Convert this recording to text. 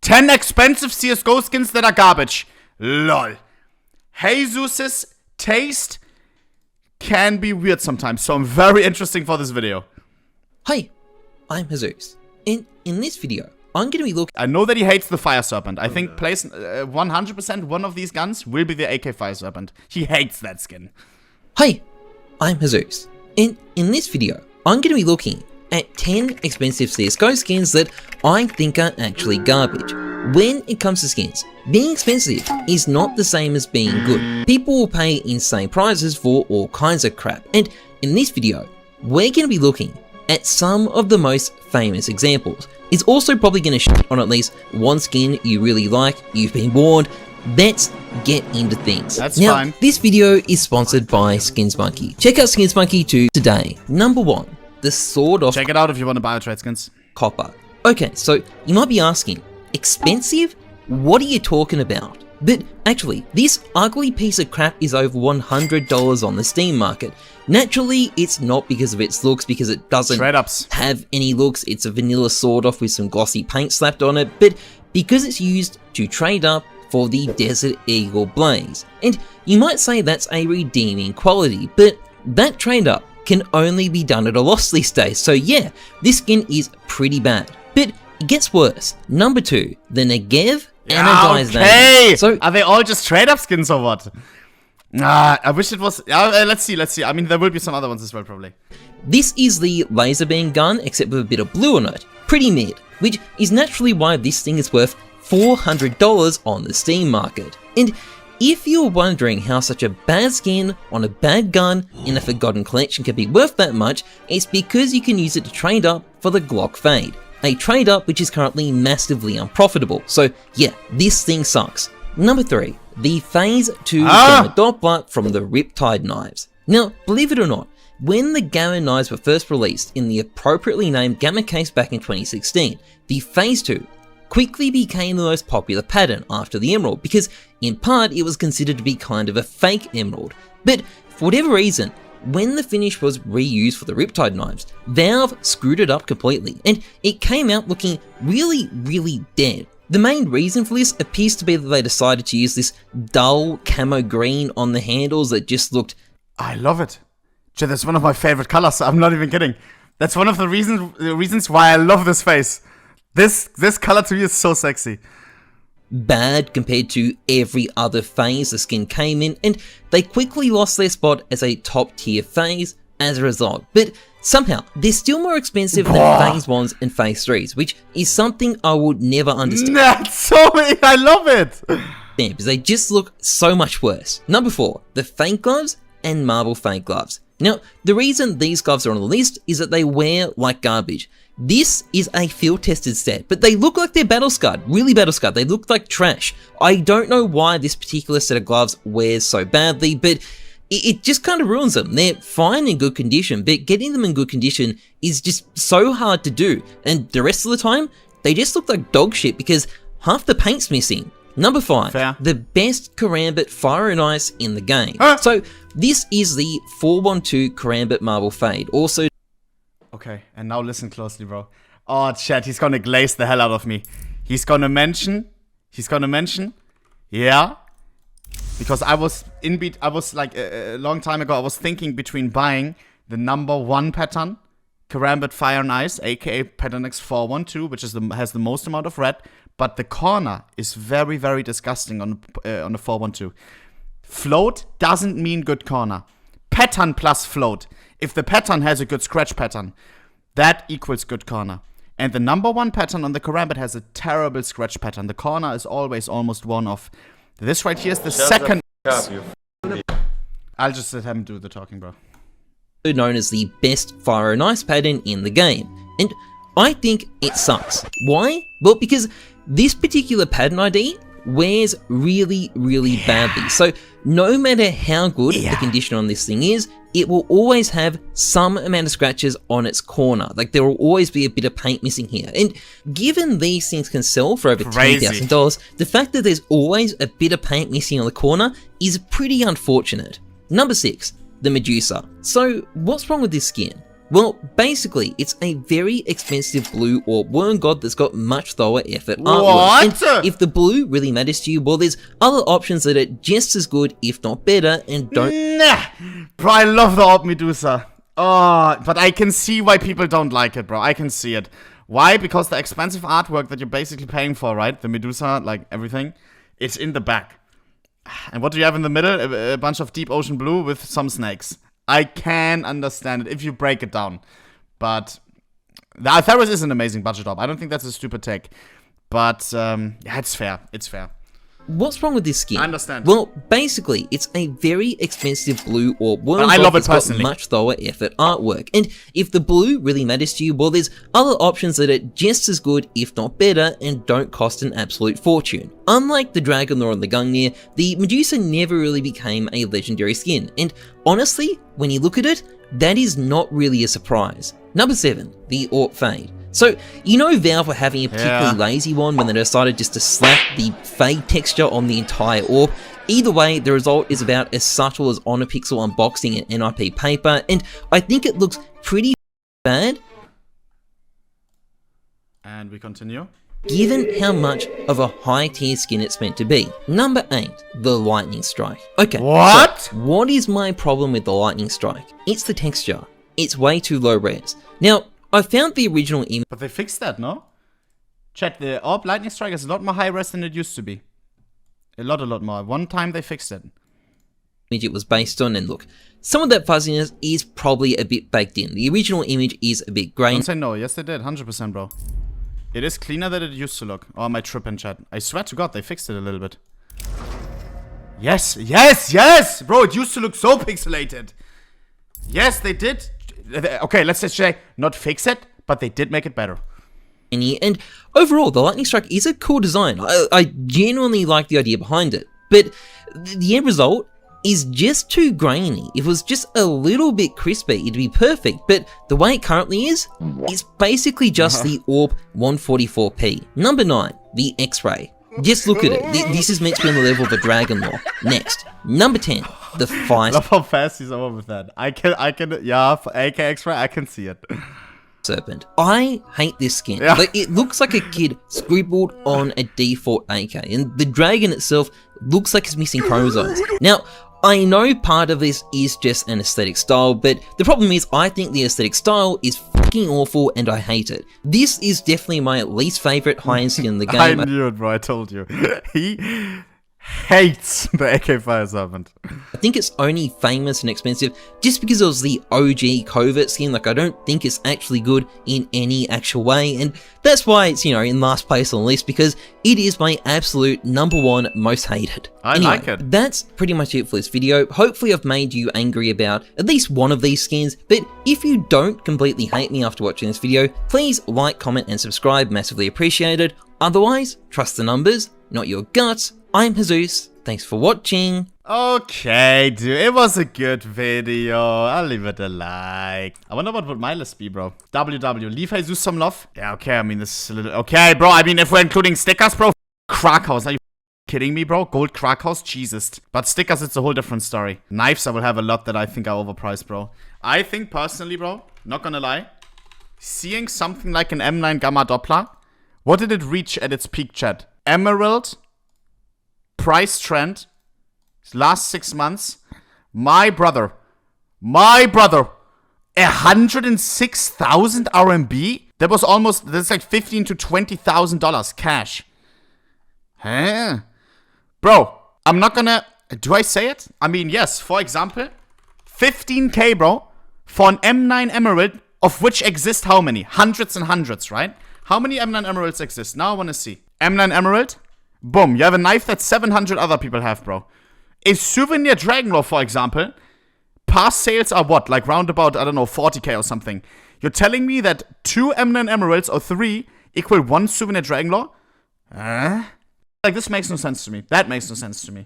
10 expensive CSGO skins that are garbage. Lol. Jesus's taste can be weird sometimes, so I'm very interesting for this video. Hi, I'm Jesus, and in this video, I'm going to be looking... I know that he hates the Fire Serpent. I think 100% one of these guns will be the AK Fire Serpent. He hates that skin. Hi, I'm Jesus, and in this video, I'm going to be looking at 10 expensive CSGO skins that I think are actually garbage. When it comes to skins, being expensive is not the same as being good. People will pay insane prices for all kinds of crap, and in this video, we're going to be looking at some of the most famous examples. It's also probably going to shit on at least one skin you really like. You've been warned. Let's get into things. That's fine. This video is sponsored by SkinsMonkey. Check out SkinsMonkey 2 today. Number 1, the Sword of Check it out if you want to buy trade skins. Copper. Okay, so you might be asking, expensive? What are you talking about? But actually, this ugly piece of crap is over $100 on the Steam market. Naturally, it's not because of its looks, because it doesn't have any looks. It's a vanilla sword off with some glossy paint slapped on it, but because it's used to trade up for the Desert Eagle Blaze. And you might say that's a redeeming quality, but that trade up can only be done at a loss these days. So yeah, this skin is pretty bad. But it gets worse. Number 2, the Negev Anodized. Okay! So are they all just trade up skins or what? I wish it was... let's see. I mean, there will be some other ones as well, probably. This is the laser beam gun, except with a bit of blue on it. Pretty mid, which is naturally why this thing is worth $400 on the Steam market. And if you're wondering how such a bad skin on a bad gun in a Forgotten Collection can be worth that much, it's because you can use it to trade up for the Glock Fade. A trade up which is currently massively unprofitable. So yeah, this thing sucks. Number 3, the Phase 2 Gamma Doppler from the Riptide knives. Now, believe it or not, when the Gamma knives were first released in the appropriately named Gamma case back in 2016, the Phase 2 quickly became the most popular pattern after the Emerald because in part it was considered to be kind of a fake Emerald. But for whatever reason, when the finish was reused for the Riptide knives, Valve screwed it up completely and it came out looking really dead. The main reason for this appears to be that they decided to use this dull camo green on the handles that just looked... I love it. That's one of my favorite colors, I'm not even kidding. That's one of the reasons why I love this face. This color to me is so sexy. Bad compared to every other phase the skin came in, and they quickly lost their spot as a top tier phase as a result. But somehow, they're still more expensive than phase 1s and phase 3s, which is something I would never understand. I love it! Yeah, because they just look so much worse. Number 4, the Fake Gloves and Marble Fake Gloves. Now, the reason these gloves are on the list is that they wear like garbage. This is a field tested set, but they look like they're battle scarred, really battle scarred. They look like trash. I don't know why this particular set of gloves wears so badly, but it just kind of ruins them. They're fine in good condition, but getting them in good condition is just so hard to do. And the rest of the time, they just look like dog shit because half the paint's missing. Number 5, the best Karambit Fire and Ice in the game. So this is the 412 Karambit Marble Fade. Also... Okay, and now listen closely, bro. Oh, chat, he's gonna glaze the hell out of me. He's gonna mention, yeah. Because I was like, a long time ago, I was thinking between buying the number 1 pattern, Karambit Fire and Ice, aka Pattern X412, which is has the most amount of red, but the corner is very disgusting on the 412. Float doesn't mean good corner. Pattern plus float. If the pattern has a good scratch pattern, that equals good corner. And the number 1 pattern on the Karambit has a terrible scratch pattern. The corner is always almost one off. This right here is the second... I'll just let him do the talking, bro. Known as the best Fire and Ice pattern in the game. And I think it sucks. Why? Well, because this particular pattern ID wears really badly. So no matter how good the condition on this thing is, it will always have some amount of scratches on its corner. Like there will always be a bit of paint missing here. And given these things can sell for over $10,000, the fact that there's always a bit of paint missing on the corner is pretty unfortunate. Number 6, the Medusa. So what's wrong with this skin? Well, basically, it's a very expensive blue orb worm god that's got much lower effort artwork. And if the blue really matters to you, well, there's other options that are just as good, if not better, and don't... Nah! Bro, I love the Overrated Medusa. Oh, but I can see why people don't like it, bro. I can see it. Why? Because the expensive artwork that you're basically paying for, right? The Medusa, like everything, it's in the back. And what do you have in the middle? A bunch of deep ocean blue with some snakes. I can understand it if you break it down. But the Altheros is an amazing budget orb. I don't think that's a stupid take. But, yeah, it's fair. It's fair. What's wrong with this skin? I understand. Well, basically, it's a very expensive blue orb worm I god love it that's got personally. much lower effort artwork. And if the blue really matters to you, well, there's other options that are just as good, if not better, and don't cost an absolute fortune. Unlike the Dragon Lore and the Gungnir, the Medusa never really became a legendary skin. And honestly, when you look at it, that is not really a surprise. Number 7, the Orb Fade. So, you know Valve were having a particularly lazy one when they decided just to slap the fade texture on the entire orb. Either way, the result is about as subtle as ohnepixel unboxing an NIP paper, and I think it looks pretty bad. And we continue. Given how much of a high tier skin it's meant to be. Number 8, the Lightning Strike. Okay, what? So what is my problem with the Lightning Strike? It's the texture. It's way too low res. Now, I found the original image. But they fixed that, no? Chat, the Orb Lightning Strike is a lot more high res than it used to be. A lot more. One time they fixed it. It was based on, and look, some of that fuzziness is probably a bit baked in. The original image is a bit grey. Don't say no. Yes, they did. 100%, bro. It is cleaner than it used to look. Oh, my trip in chat. I swear to God, they fixed it a little bit. Yes, yes, yes! Bro, it used to look so pixelated. Yes, they did. Okay, let's just say, not fix it, but they did make it better. And overall, the Lightning Strike is a cool design. I genuinely like the idea behind it. But the end result is just too grainy. If it was just a little bit crispy, it'd be perfect. But the way it currently is, it's basically just the Orb 144p. Number 9, the X-Ray. Just look at it. This is meant to be on the level of a Dragon Lore. Next, number 10, the Fire Love how fast he's over with that. I can, yeah, for AK X-Ray, I can see it. Serpent. I hate this skin. Yeah. Like, it looks like a kid scribbled on a default AK, and the dragon itself looks like it's missing chromosomes. Now, I know part of this is just an aesthetic style, but the problem is I think the aesthetic style is fucking awful and I hate it. This is definitely my least favorite high-end skin in the game. I knew it, bro. I told you. He hates the AK Fire Serpent. I think it's only famous and expensive just because it was the OG covert skin. Like, I don't think it's actually good in any actual way, and that's why it's, you know, in last place on the list, because it is my absolute number 1 most hated. Anyway, like it. That's pretty much it for this video. Hopefully I've made you angry about at least one of these skins, but if you don't completely hate me after watching this video, please like, comment, and subscribe, massively appreciated. Otherwise, trust the numbers, not your guts. I'm Jesus, thanks for watching. Okay, dude, it was a good video. I'll leave it a like. I wonder what would my list be, bro. WW, leave Jesus some love. Yeah, okay, I mean, this is a little... Okay, bro, I mean, if we're including stickers, bro, Krakhaus, are you kidding me, bro? Gold Krakhaus? Jesus. But stickers, it's a whole different story. Knives, I will have a lot that I think are overpriced, bro. I think, personally, bro, not gonna lie, seeing something like an M9 Gamma Doppler, what did it reach at its peak, chat? Emerald... price trend, last 6 months, my brother, 106,000 RMB? That was almost, that's like $15,000 to $20,000 cash. Huh? Bro, I'm not gonna, do I say it? I mean, yes, for example, 15K, bro, for an M9 Emerald, of which exist how many? Hundreds and hundreds, right? How many M9 Emeralds exist? Now I wanna see. M9 Emerald? Boom, you have a knife that 700 other people have, bro. A souvenir Dragon Lore, for example, past sales are what? Like round about, I don't know, 40K or something. You're telling me that 2 M9 Emeralds or 3 equal 1 souvenir Dragon Lore? Like, this makes no sense to me. That makes no sense to me.